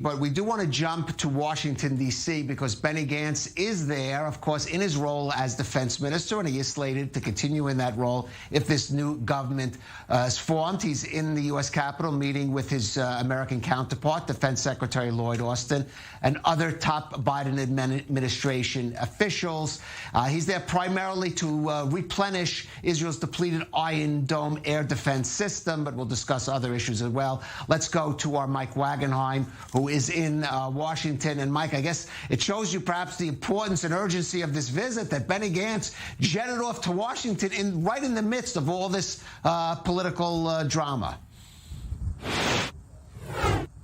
But we do want to jump to Washington, D.C., because Benny Gantz is there, of course, in his role as defense minister, and he is slated to continue in that role if this new government is formed. He's in the U.S. Capitol meeting with his American counterpart, Defense Secretary Lloyd Austin, and other top Biden administration officials. He's there primarily to replenish Israel's depleted Iron Dome air defense system, but we'll discuss other issues as well. Let's go to our Mike Wagenheim, who is in Washington. And Mike, I guess it shows you perhaps the importance and urgency of this visit that Benny Gantz jetted off to Washington right in the midst of all this political drama.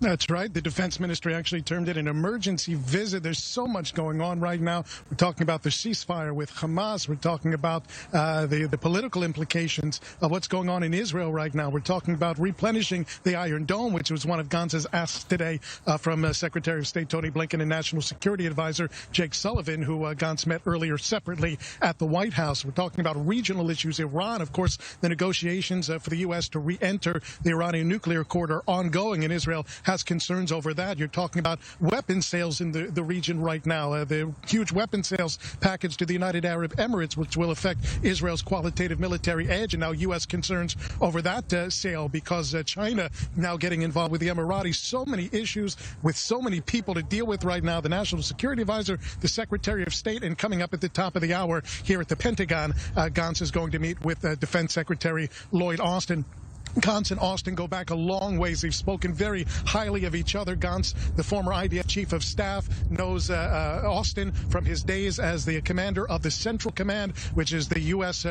That's right. The defense ministry actually termed it an emergency visit. There's so much going on right now. We're talking about the ceasefire with Hamas. We're talking about the political implications of what's going on in Israel right now. We're talking about replenishing the Iron Dome, which was one of Gantz's asks today from Secretary of State Tony Blinken and National Security Advisor Jake Sullivan, who Gantz met earlier separately at the White House. We're talking about regional issues. Iran, of course, the negotiations for the U.S. to re-enter the Iranian nuclear accord are ongoing, and Israel has concerns over that. You're talking about weapons sales in the region right now. The huge weapons sales package to the United Arab Emirates, which will affect Israel's qualitative military edge, and now U.S. concerns over that sale because China now getting involved with the Emiratis. So many issues with so many people to deal with right now. The National Security Advisor, the Secretary of State, and coming up at the top of the hour here at the Pentagon, Gantz is going to meet with Defense Secretary Lloyd Austin. Gantz and Austin go back a long ways. They've spoken very highly of each other. Gantz, the former IDF chief of staff, knows Austin from his days as the commander of the Central Command, which is the U.S.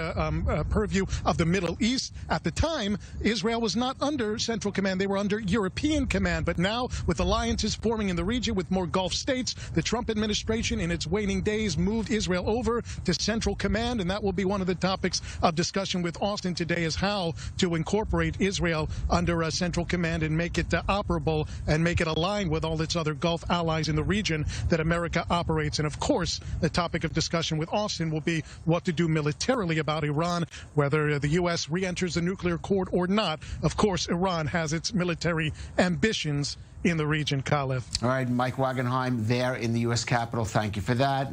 purview of the Middle East. At the time, Israel was not under Central Command. They were under European Command. But now, with alliances forming in the region with more Gulf states, the Trump administration, in its waning days, moved Israel over to Central Command, and that will be one of the topics of discussion with Austin today, is how to incorporate Israel under Central Command and make it operable and make it align with all its other Gulf allies in the region that America operates. And of course, the topic of discussion with Austin will be what to do militarily about Iran, whether the U.S. re-enters the nuclear accord or not. Of course, Iran has its military ambitions in the region, Khalif. All right, Mike Wagenheim there in the U.S. Capitol. Thank you for that.